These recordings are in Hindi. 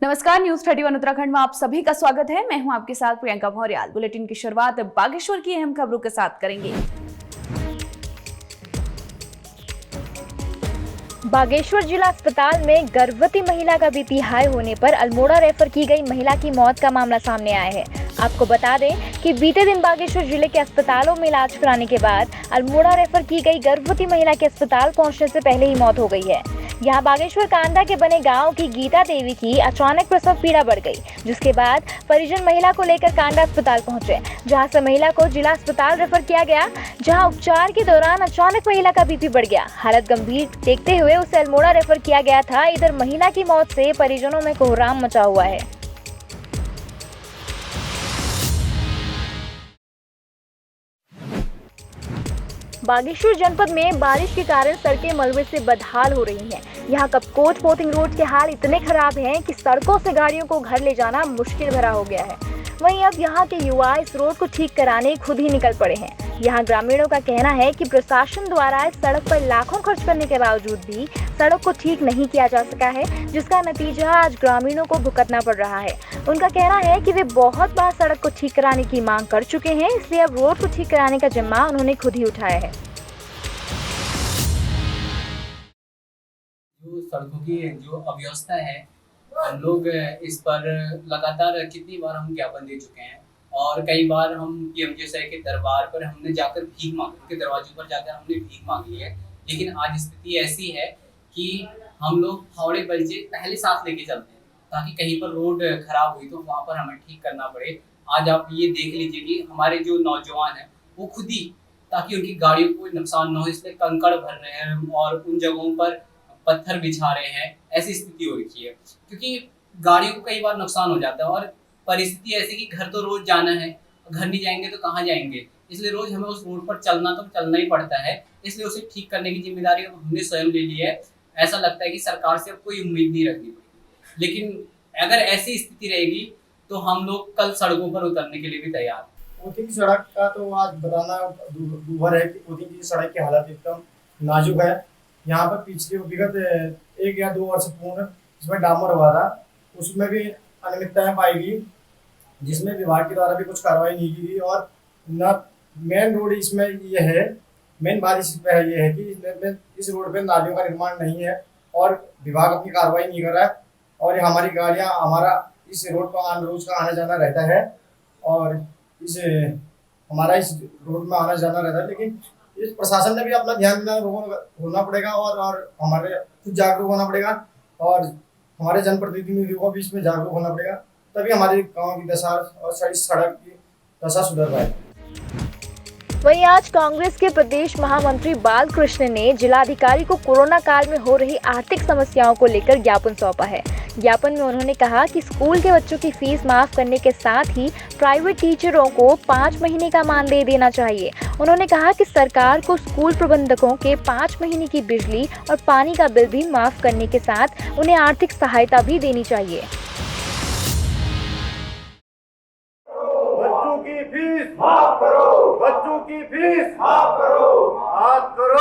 नमस्कार, न्यूज 31 उत्तराखंड में आप सभी का स्वागत है। मैं हूं आपके साथ प्रियंका भौर्याल। बुलेटिन की शुरुआत बागेश्वर की अहम खबरों के साथ करेंगे। बागेश्वर जिला अस्पताल में गर्भवती महिला का बीपी हाई होने पर अल्मोड़ा रेफर की गई महिला की मौत का मामला सामने आया है। आपको बता दें कि बीते दिन बागेश्वर जिले के अस्पतालों में इलाज कराने के बाद अल्मोड़ा रेफर की गई गर्भवती महिला के अस्पताल पहुंचने से पहले ही मौत हो गई है। यहाँ बागेश्वर कांडा के बने गांव की गीता देवी की अचानक प्रसव पीड़ा बढ़ गई, जिसके बाद परिजन महिला को लेकर कांडा अस्पताल पहुंचे, जहां से महिला को जिला अस्पताल रेफर किया गया, जहां उपचार के दौरान अचानक महिला का बीपी बढ़ गया। हालत गंभीर देखते हुए उसे अल्मोड़ा रेफर किया गया था। इधर महिला की मौत से परिजनों में कोहराम मचा हुआ है। बागेश्वर जनपद में बारिश के कारण सड़कें मलबे से बदहाल हो रही हैं। यहाँ कपकोट पोतिंग रोड के हाल इतने खराब हैं कि सड़कों से गाड़ियों को घर ले जाना मुश्किल भरा हो गया है। वहीं अब यहाँ के युवा इस रोड को ठीक कराने खुद ही निकल पड़े हैं। यहाँ ग्रामीणों का कहना है कि प्रशासन द्वारा इस सड़क पर लाखों खर्च करने के बावजूद भी सड़क को ठीक नहीं किया जा सका है, जिसका नतीजा आज ग्रामीणों को भुगतना पड़ रहा है। उनका कहना है कि वे बहुत बार सड़क को ठीक कराने की मांग कर चुके हैं, इसलिए अब रोड को ठीक कराने का जिम्मा उन्होंने खुद ही उठाया है। जो सड़कों की जो अव्यवस्था है, हम लोग इस पर लगातार कितनी बार हम ज्ञापन दे चुके हैं और कई बार हम पीएमजीएसआई के दरबार पर हमने जाकर भीख मांगी, उनके दरवाजों पर जाकर हमने भीख मांगी है। लेकिन आज स्थिति ऐसी है कि हम लोग फावड़े बल्जे पहले साथ लेके चलते हैं ताकि कहीं पर रोड खराब हुई तो वहाँ पर हमें ठीक करना पड़े। आज आप ये देख लीजिए कि हमारे जो नौजवान हैं वो खुद ही, ताकि उनकी गाड़ियों को कोई नुकसान न हो, इसलिए कंकड़ भर रहे हैं और उन जगहों पर पत्थर बिछा रहे हैं। ऐसी स्थिति हो रखी है क्योंकि गाड़ियों को कई बार नुकसान हो जाता है और परिस्थिति ऐसी कि घर तो रोज जाना है, घर नहीं जाएंगे तो कहाँ जाएंगे, इसलिए रोज हमें उस रोड पर चलना ही पड़ता है। इसलिए उसे ठीक करने की जिम्मेदारी हमने स्वयं ले ली है। ऐसा लगता है कि सरकार से अब कोई उम्मीद नहीं रखनी पड़ेगी, लेकिन अगर ऐसी स्थिति रहेगी तो हम लोग कल सड़कों पर उतरने के लिए भी तैयार हैं। पोतिंग की सड़क का तो आज बताना दूभर है कि पोतिंग की सड़क की हालत एकदम नाजुक है। यहाँ पर पिछले विगत 1 या 2 वर्ष पूर्व इसमें डामर हुआ था, उसमें भी अनियमितताएं पाई गई, जिसमें विभाग के द्वारा भी कुछ कार्रवाई नहीं की गई। और न मेन रोड इसमें ये है, मेन बात इसमें ये है कि इस रोड पे नालियों का निर्माण नहीं है और विभाग अपनी कार्रवाई नहीं कर रहा है। और हमारी गाड़ियाँ हमारा इस रोड पर रोज का आना जाना रहता है और हमारा इस रोड में आना जाना रहता है। लेकिन इस प्रशासन ने भी अपना ध्यान होना पड़ेगा और हमारे खुद जागरूक होना पड़ेगा और हमारे जनप्रतिनिधियों को भी इसमें जागरूक होना पड़ेगा, तभी हमारे गांव की दशा और इस सड़क की दशा सुधर पाएगी। वहीं आज कांग्रेस के प्रदेश महामंत्री बालकृष्ण ने जिलाधिकारी को कोरोना काल में हो रही आर्थिक समस्याओं को लेकर ज्ञापन सौंपा है। ज्ञापन में उन्होंने कहा कि स्कूल के बच्चों की फीस माफ करने के साथ ही प्राइवेट टीचरों को 5 महीने का मानदेय देना चाहिए। उन्होंने कहा कि सरकार को स्कूल प्रबंधकों के 5 महीने की बिजली और पानी का बिल भी माफ करने के साथ उन्हें आर्थिक सहायता भी देनी चाहिए। बच्चों की फीस माफ करो, बच्चों की फीस माफ करो, माफ करो,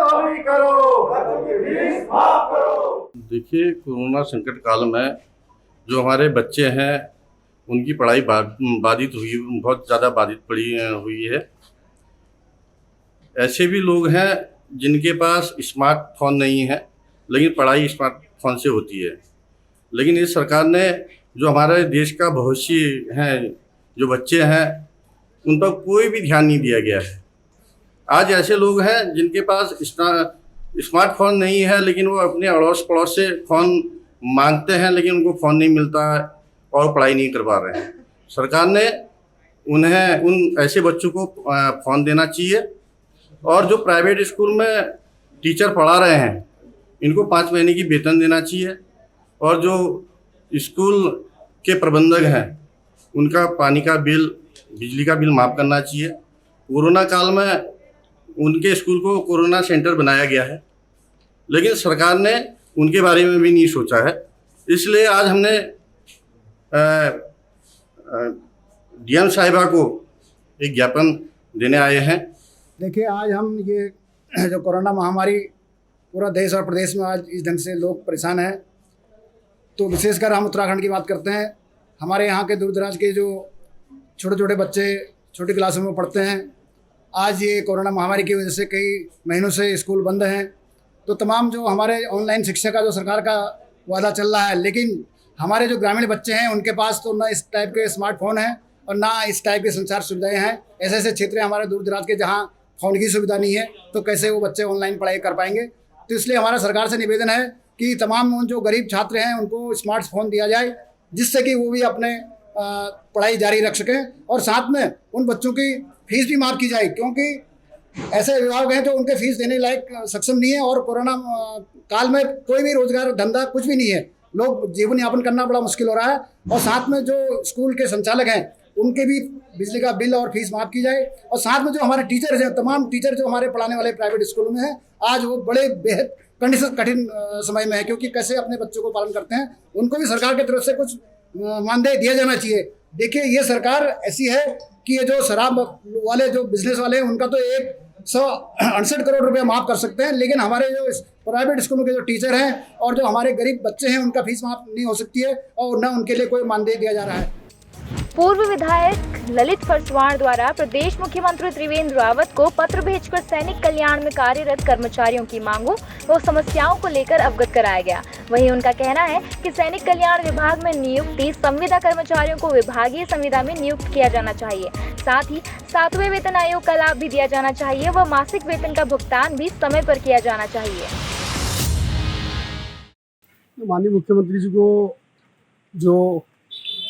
अभी करो, बच्चों की फीस माफ करो। देखिए, कोरोना संकट काल में जो हमारे बच्चे हैं उनकी पढ़ाई बाधित हुई, बहुत ज़्यादा बाधित हुई है। ऐसे भी लोग हैं जिनके पास स्मार्टफोन नहीं है लेकिन पढ़ाई स्मार्टफोन से होती है। लेकिन इस सरकार ने जो हमारे देश का भविष्य है, जो बच्चे हैं, उन पर कोई भी ध्यान नहीं दिया गया है। आज ऐसे लोग हैं जिनके पास स्मार्टफोन नहीं है लेकिन वो अपने अड़ोस पड़ोस से फ़ोन मांगते हैं लेकिन उनको फ़ोन नहीं मिलता है और पढ़ाई नहीं करवा रहे हैं। सरकार ने उन ऐसे बच्चों को फ़ोन देना चाहिए और जो प्राइवेट स्कूल में टीचर पढ़ा रहे हैं इनको 5 महीने की वेतन देना चाहिए और जो स्कूल के प्रबंधक हैं उनका पानी का बिल, बिजली का बिल माफ़ करना चाहिए। कोरोना काल में उनके स्कूल को कोरोना सेंटर बनाया गया है लेकिन सरकार ने उनके बारे में भी नहीं सोचा है। इसलिए आज हमने डीएम साहिबा को एक ज्ञापन देने आए हैं। देखिए, आज हम ये जो कोरोना महामारी पूरा देश और प्रदेश में आज इस ढंग से लोग परेशान हैं, तो विशेषकर हम उत्तराखंड की बात करते हैं। हमारे यहाँ के दूर दराज के जो छोटे छोटे बच्चे छोटी क्लासों में पढ़ते हैं, आज ये कोरोना महामारी की वजह से कई महीनों से स्कूल बंद हैं, तो तमाम जो हमारे ऑनलाइन शिक्षा का जो सरकार का वादा चल रहा है, लेकिन हमारे जो ग्रामीण बच्चे हैं उनके पास तो ना इस टाइप के स्मार्टफोन हैं और ना इस टाइप की संचार सुविधाएं हैं। ऐसे ऐसे क्षेत्र हैं हमारे दूर दराज के जहाँ फ़ोन की सुविधा नहीं है, तो कैसे वो बच्चे ऑनलाइन पढ़ाई कर पाएंगे। तो इसलिए हमारा सरकार से निवेदन है कि तमाम जो गरीब छात्र हैं उनको स्मार्टफोन दिया जाए, जिससे कि वो भी अपने पढ़ाई जारी रख सकें, और साथ में उन बच्चों की फीस भी माफ़ की जाए, क्योंकि ऐसे अभिभावक हैं जो उनके फीस देने लायक सक्षम नहीं है और कोरोना काल में कोई भी रोजगार धंधा कुछ भी नहीं है, लोग जीवन यापन करना बड़ा मुश्किल हो रहा है। और साथ में जो स्कूल के संचालक हैं उनके भी बिजली का बिल और फीस माफ़ की जाए, और साथ में जो हमारे टीचर्स हैं, तमाम टीचर जो हमारे पढ़ाने वाले प्राइवेट स्कूलों में हैं, आज वो बड़े बेहद कठिन समय में है, क्योंकि कैसे अपने बच्चों को पालन करते हैं, उनको भी सरकार की तरफ से कुछ मानदेय दिया जाना चाहिए। देखिए, ये सरकार ऐसी है कि ये जो शराब वाले जो बिजनेस वाले हैं उनका तो 168 करोड़ रुपया माफ़ कर सकते हैं, लेकिन हमारे जो प्राइवेट स्कूलों के जो टीचर हैं और जो हमारे गरीब बच्चे हैं उनका फीस माफ़ नहीं हो सकती है और न उनके लिए कोई मानदेय दिया जा रहा है। पूर्व विधायक ललित फरसवाण द्वारा प्रदेश मुख्यमंत्री त्रिवेंद्र रावत को पत्र भेजकर सैनिक कल्याण में कार्यरत कर्मचारियों की मांगों व समस्याओं को लेकर अवगत कराया गया। वहीं उनका कहना है कि सैनिक कल्याण विभाग में नियुक्ति संविदा कर्मचारियों को विभागीय संविदा में नियुक्त किया जाना चाहिए। साथ ही 7वें वेतन आयोग का लाभ भी दिया जाना चाहिए व मासिक वेतन का भुगतान भी समय पर किया जाना चाहिए। माननीय मुख्यमंत्री जी को जो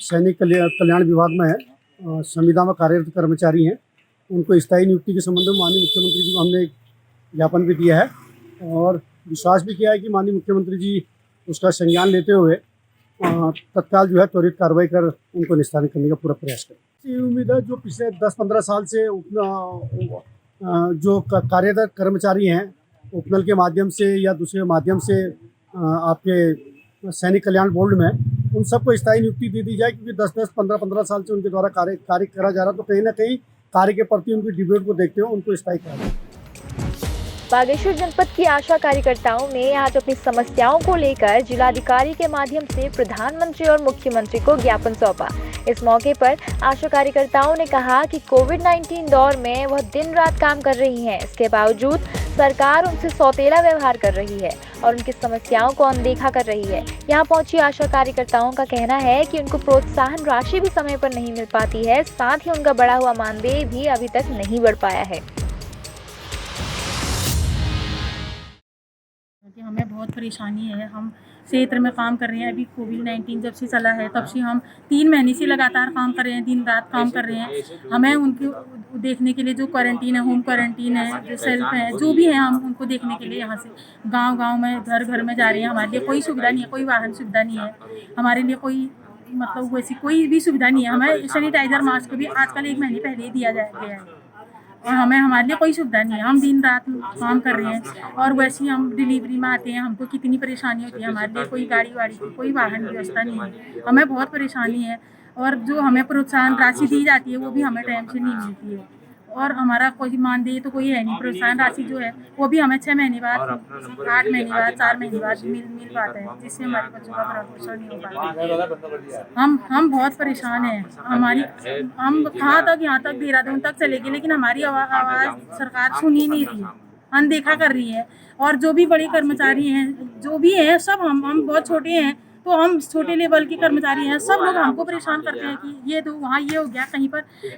सैनिक कल्याण विभाग में संविदा में कार्यरत कर्मचारी हैं, उनको स्थायी नियुक्ति के संबंध में माननीय मुख्यमंत्री जी को हमने एक ज्ञापन भी दिया है और विश्वास भी किया है कि माननीय मुख्यमंत्री जी उसका संज्ञान लेते हुए तत्काल जो है त्वरित कार्रवाई कर उनको निस्तारित करने का पूरा प्रयास करें। ये उम्मीद है जो पिछले 10-15 साल से जो कार्यरत कर्मचारी हैं उपनल के माध्यम से या दूसरे माध्यम से आपके सैनिक कल्याण बोर्ड में, उन सबको स्थायी नियुक्ति दे दी जाए, क्योंकि 10-10, 15-15 साल से उनके द्वारा कार्य करा जा रहा, तो कहीं ना कहीं कार्य के प्रति उनकी डिबेट को देखते हुए उनको स्थायी करा जाए। बागेश्वर जनपद की आशा कार्यकर्ताओं ने आज अपनी समस्याओं को लेकर जिलाधिकारी के माध्यम से प्रधानमंत्री और मुख्यमंत्री को ज्ञापन सौंपा। इस मौके पर आशा कार्यकर्ताओं ने कहा कि कोविड-19 दौर में वह दिन रात काम कर रही हैं, इसके बावजूद सरकार उनसे सौतेला व्यवहार कर रही है और उनकी समस्याओं को अनदेखा कर रही है। यहाँ पहुंची आशा कार्यकर्ताओं का कहना है कि उनको प्रोत्साहन राशि भी समय पर नहीं मिल पाती है, साथ ही उनका बढ़ा हुआ मानदेय भी अभी तक नहीं बढ़ पाया है। कि हमें बहुत परेशानी है। हम क्षेत्र में काम कर रहे हैं, अभी कोविड-19 जब से चला है तब से हम 3 महीने से लगातार काम कर रहे हैं, दिन रात काम कर रहे हैं। हमें उनको देखने के लिए जो क्वारंटीन है, होम क्वारंटीन है, जो सेल्फ है, जो भी है, हम उनको देखने के लिए यहाँ से गांव-गांव में, घर-घर में जा रहे हैं। हमारे लिए कोई सुविधा नहीं है, कोई वाहन सुविधा नहीं है, हमारे लिए कोई मतलब वैसी कोई भी सुविधा नहीं है। हमें सैनिटाइज़र मास्क भी आजकल 1 महीने पहले ही दिया गया है और हमारे लिए कोई सुविधा नहीं है। हम दिन रात काम कर रहे हैं और वैसे ही हम डिलीवरी में आते हैं, हमको कितनी परेशानी होती है। हमारे लिए कोई गाड़ी वाड़ी की कोई वाहन व्यवस्था नहीं है, हमें बहुत परेशानी है। और जो हमें प्रोत्साहन राशि दी जाती है वो भी हमें टाइम से नहीं मिलती है और हमारा कोई मानदेय तो कोई है नहीं। प्रोत्साहन राशि जो है वो भी हमें 6 महीने बाद, 8 महीने बाद, 4 महीने बाद मिल पाता है, जिससे हमारे बच्चों का भरण पोषण नहीं हो पाता। हम बहुत परेशान हैं। हम कहाँ तक, यहाँ तक देहरादून तक चले गए, लेकिन हमारी आवाज़ सरकार सुन ही नहीं रही है, अनदेखा कर रही है। और जो भी बड़े कर्मचारी हैं, जो भी हैं, सब हम बहुत छोटे हैं, तो हम छोटे लेवल के कर्मचारी हैं, सब लोग हमको परेशान करते हैं कि ये तो वहाँ ये हो गया,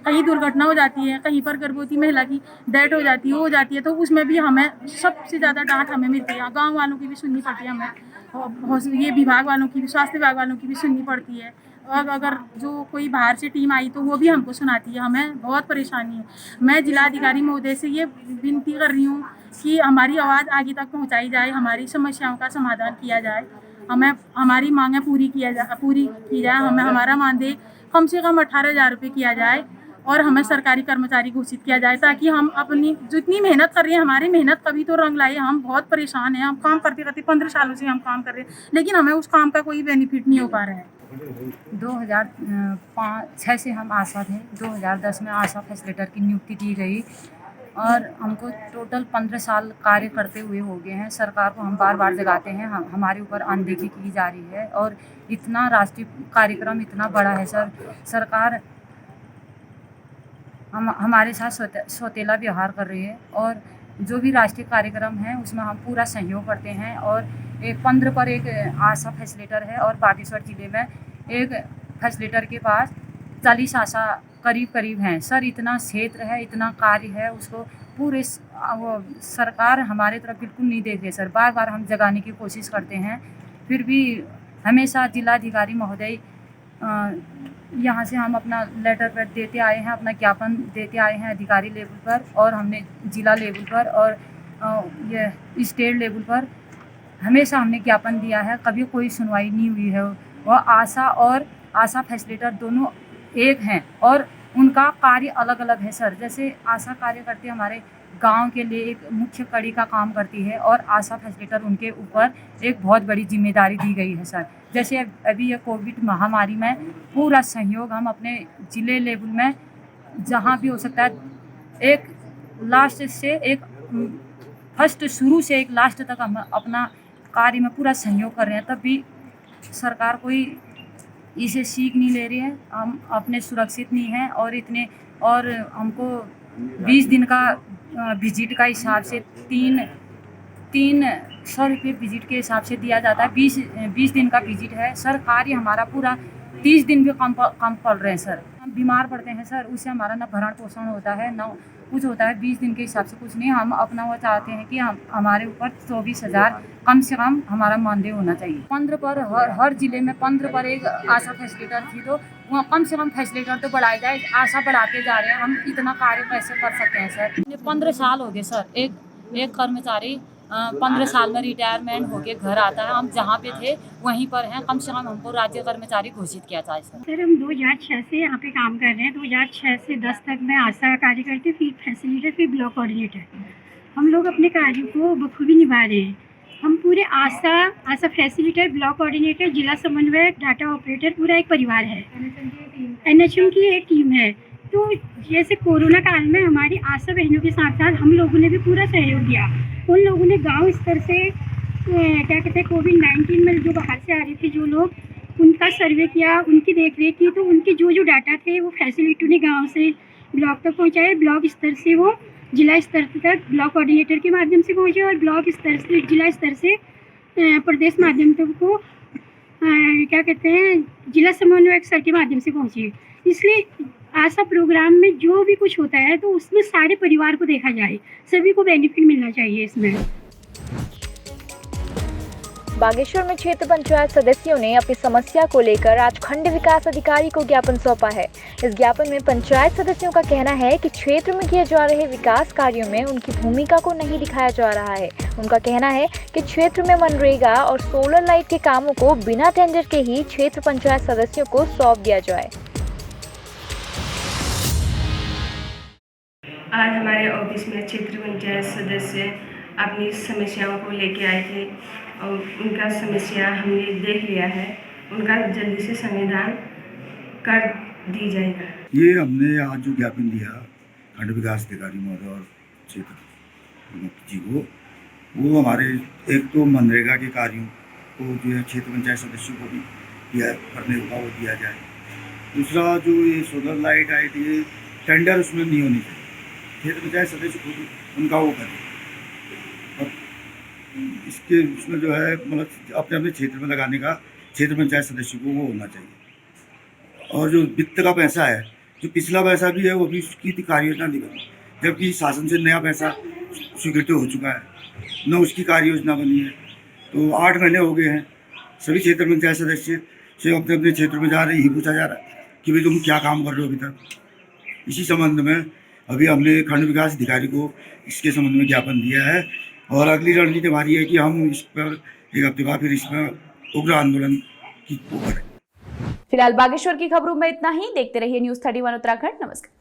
कहीं दुर्घटना हो जाती है, कहीं पर गर्भवती महिला की डेथ हो जाती है, तो उसमें भी हमें सबसे ज़्यादा डांट हमें मिलती है। गांव वालों की भी सुननी पड़ती है हमें, ये विभाग वालों की भी, स्वास्थ्य विभाग वालों की भी सुननी पड़ती है। और अगर जो कोई बाहर से टीम आई तो वो भी हमको सुनाती है। हमें बहुत परेशानी है। मैं जिलाधिकारी महोदय से ये विनती कर रही हूँ कि हमारी आवाज़ आगे तक पहुँचाई जाए, हमारी समस्याओं का समाधान किया जाए, हमें हमारी मांगें पूरी की जाए। हमें हमारा मानदेय कम से कम 18,000 रुपये किया जाए और हमें सरकारी कर्मचारी घोषित किया जाए, ताकि हम अपनी जितनी मेहनत कर रहे हैं, हमारी मेहनत कभी तो रंग लाए। हम बहुत परेशान हैं, हम काम करते 15 सालों से हम काम कर रहे हैं, लेकिन हमें उस काम का कोई बेनिफिट नहीं हो पा रहा है। 2006 से हम आशा थे। 2010 में आशा फैसिलिटेटर की नियुक्ति की गई। और हमको टोटल 15 साल कार्य करते हुए हो गए हैं। सरकार को हम बार बार जगाते हैं, हमारे ऊपर अनदेखी की जा रही है और इतना राष्ट्रीय कार्यक्रम इतना बड़ा है सर, सरकार हमारे साथ सौतेला व्यवहार कर रही है और जो भी राष्ट्रीय कार्यक्रम है उसमें हम पूरा सहयोग करते हैं। और एक 15 पर एक आशा फैसिलिटर है और बागेश्वर ज़िले में एक फैसिलिटर के पास 40 आशा करीब हैं सर। इतना क्षेत्र है, इतना कार्य है, उसको पूरे वो सरकार हमारे तरफ बिल्कुल नहीं देख रही सर। बार बार हम जगाने की कोशिश करते हैं, फिर भी हमेशा जिलाधिकारी महोदय यहाँ से हम अपना लेटर पैड देते आए हैं, अपना ज्ञापन देते आए हैं अधिकारी लेवल पर, और हमने जिला लेवल पर और ये स्टेट लेवल पर हमेशा हमने ज्ञापन दिया है, कभी कोई सुनवाई नहीं हुई है। वह आशा और आशा फैसिलिटर दोनों एक हैं और उनका कार्य अलग अलग है सर। जैसे आशा कार्यकर्ती हमारे गांव के लिए एक मुख्य कड़ी का काम करती है और आशा फैसिलिटर उनके ऊपर एक बहुत बड़ी जिम्मेदारी दी गई है सर। जैसे अभी ये कोविड महामारी में पूरा सहयोग हम अपने ज़िले लेवल में जहां भी हो सकता है, एक लास्ट से एक फर्स्ट शुरू से एक लास्ट तक हम अपना कार्य में पूरा सहयोग कर रहे हैं, तब भी सरकार कोई इसे सीख नहीं ले रही है। हम अपने सुरक्षित नहीं हैं और इतने, और हमको 20 दिन का विजिट का हिसाब से 300 रुपये विजिट के हिसाब से दिया जाता है। 20 दिन का विजिट है सर। कार्य हमारा पूरा 30 दिन भी कम पड़ रहे हैं सर। हम बीमार पड़ते हैं सर, उससे हमारा ना भरण पोषण होता है ना कुछ होता है। 20 दिन के हिसाब से कुछ नहीं। हम अपना वो चाहते हैं कि हमारे ऊपर 24,000 कम से कम हमारा मानदेय होना चाहिए। 15 पर हर जिले में 15 पर एक आशा फैसिलिटर थी, तो वहाँ कम से कम फैसिलिटर तो बढ़ाई जाए। आशा बढ़ाते जा रहे हैं, हम इतना कार्य कैसे कर सकते हैं सर। 15 साल हो गए सर। एक कर्मचारी 15 साल में रिटायरमेंट होके घर आता है, हम जहाँ पे थे वहीं पर हैं। कम से कम हमको राज्य कर्मचारी घोषित किया जाए सर। हम 2006 से यहाँ पे काम कर रहे हैं। 2006 से 10 तक मैं आशा कार्यकर्ती, फिर फैसिलिटर, फिर ब्लॉक कोऑर्डिनेटर। हम लोग अपने कार्यों को बखूबी निभा रहे हैं। हम पूरे आशा फैसिलिटर, ब्लॉक कोऑर्डिनेटर, जिला समन्वयक, डाटा ऑपरेटर, पूरा एक परिवार है। NHM की एक टीम है। तो जैसे कोरोना काल में हमारी आशा बहनों के साथ साथ हम लोगों ने भी पूरा सहयोग दिया। उन लोगों ने गांव स्तर से क्या कहते हैं, कोविड-19 में जो बाहर से आ रहे थे जो लोग, उनका सर्वे किया, उनकी देखरेख की। तो उनके जो डाटा थे वो फैसिलिटी ने गांव से ब्लॉक तक पहुंचाए। ब्लॉक स्तर से वो जिला स्तर तक ब्लॉक कोऑर्डिनेटर के माध्यम से पहुंचे और ब्लॉक स्तर से जिला स्तर से प्रदेश माध्यम तक को क्या कहते हैं, जिला समन्वयक सर के माध्यम से पहुंचे। इसलिए आशा प्रोग्राम में जो भी कुछ होता है तो उसमें सारे परिवार को देखा जाए, सभी को बेनिफिट मिलना चाहिए इसमें। बागेश्वर में क्षेत्र पंचायत सदस्यों ने अपनी समस्या को लेकर आज खंड विकास अधिकारी को ज्ञापन सौंपा है। इस ज्ञापन में पंचायत सदस्यों का कहना है कि क्षेत्र में किए जा रहे विकास कार्यों में उनकी भूमिका को नहीं दिखाया जा रहा है। उनका कहना है कि क्षेत्र में मनरेगा और सोलर लाइट के कामों को बिना टेंडर के ही क्षेत्र पंचायत सदस्यों को सौंप दिया जाए। आज हमारे ऑफिस में क्षेत्र पंचायत सदस्य अपनी समस्याओं को लेके आए थे और उनका समस्या हमने देख लिया है। उनका जल्दी से समाधान कर दी जाएगा। ये हमने आज जो ज्ञापन दिया खंड विकास अधिकारी महोदय और क्षेत्र जी को, वो हमारे एक तो मनरेगा के कार्यों को जो है क्षेत्र पंचायत सदस्यों को भी दिया करने का वो दिया जाए। दूसरा जो ये सोलर लाइट आई थी, ये टेंडर उसमें नहीं होनी चाहिए, क्षेत्र पंचायत सदस्य खुद उनका वो करें। और इसके उसमें जो है मतलब अपने अपने क्षेत्र में लगाने का क्षेत्र पंचायत सदस्य को वो होना चाहिए। और जो वित्त का पैसा है, जो पिछला पैसा भी है, वो भी उसकी कार्य योजना नहीं बनी, जबकि शासन से नया पैसा स्वीकृत हो चुका है, न उसकी कार्य योजना बनी है। तो 8 महीने हो गए हैं, सभी क्षेत्र पंचायत सदस्य से अपने अपने क्षेत्र में जा रहे ही पूछा जा रहा है कि भाई तुम क्या काम कर रहे हो अभी तक। इसी संबंध में अभी हमने खंड विकास अधिकारी को इसके संबंध में ज्ञापन दिया है और अगली रणनीति हमारी है कि हम इस पर एक हफ्ते बाद फिर इसमें उग्र आंदोलन की करें। फिलहाल बागेश्वर की खबरों में इतना ही। देखते रहिए न्यूज़ 31 उत्तराखंड। नमस्कार।